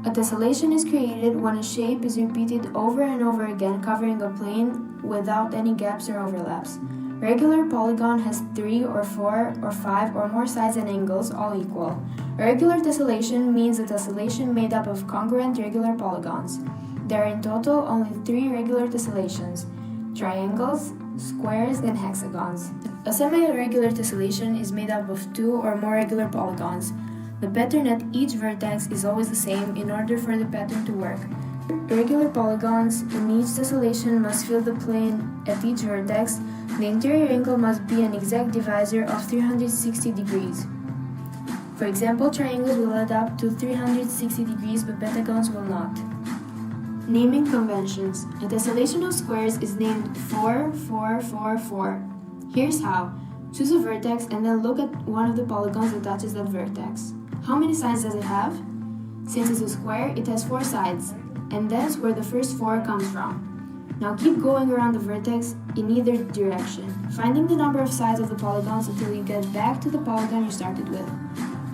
A tessellation is created when a shape is repeated over and over again, covering a plane without any gaps or overlaps. A regular polygon has 3 or 4 or 5 or more sides and angles, all equal. A regular tessellation means a tessellation made up of congruent regular polygons. There are in total only 3 regular tessellations: triangles, squares, and hexagons. A semi-regular tessellation is made up of 2 or more regular polygons. The pattern at each vertex is always the same in order for the pattern to work. Regular polygons in each tessellation must fill the plane at each vertex. The interior angle must be an exact divisor of 360 degrees. For example, triangles will add up to 360 degrees, but pentagons will not. Naming conventions. A tessellation of squares is named 4, 4, 4, 4. Here's how. Choose a vertex and then look at one of the polygons that touches that vertex. How many sides does it have? Since it's a square, it has 4 sides, and that's where the first 4 comes from. Now keep going around the vertex in either direction, finding the number of sides of the polygons until you get back to the polygon you started with.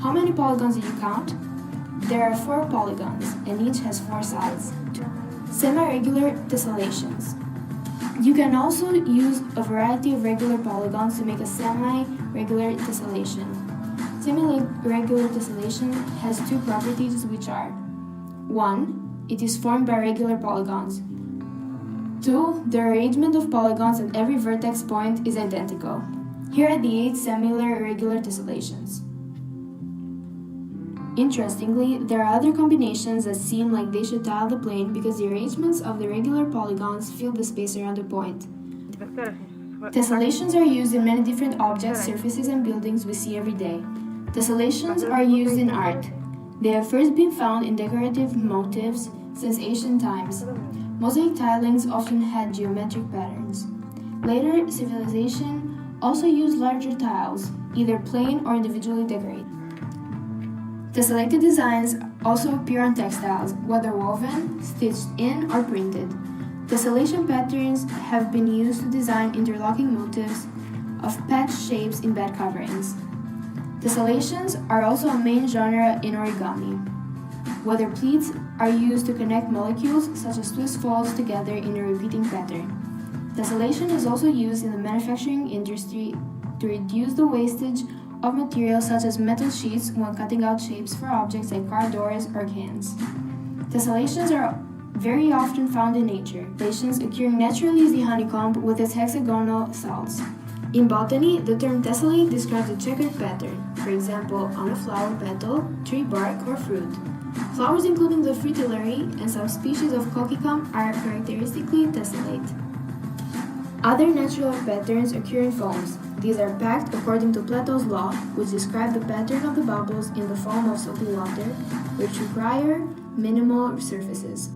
How many polygons did you count? There are 4 polygons, and each has 4 sides. Semi-regular tessellations. You can also use a variety of regular polygons to make a semi-regular tessellation. Semi-regular tessellation has 2 properties, which are: 1. It is formed by regular polygons. 2. The arrangement of polygons at every vertex point is identical. Here are the 8 semi-regular tessellations. Interestingly, there are other combinations that seem like they should tile the plane because the arrangements of the regular polygons fill the space around the point. Tessellations are used in many different objects, surfaces, and buildings we see every day. Tessellations are used in art. They have first been found in decorative motifs since ancient times. Mosaic tilings often had geometric patterns. Later, civilization also used larger tiles, either plain or individually decorated. Tessellated designs also appear on textiles, whether woven, stitched in, or printed. Tessellation patterns have been used to design interlocking motifs of patch shapes in bed coverings. Tessellations are also a main genre in origami. Whether pleats are used to connect molecules, such as twist folds, together in a repeating pattern. Tessellation is also used in the manufacturing industry to reduce the wastage of materials such as metal sheets when cutting out shapes for objects like car doors or cans. Tessellations are very often found in nature. Tessellations occurring naturally is the honeycomb with its hexagonal salts. In botany, the term tessellate describes a checkered pattern, for example, on a flower petal, tree bark, or fruit. Flowers including the fritillary and some species of colchicum are characteristically tessellate. Other natural patterns occur in foams. These are packed according to Plato's law, which describes the pattern of the bubbles in the foam of salty water, which require minimal surfaces.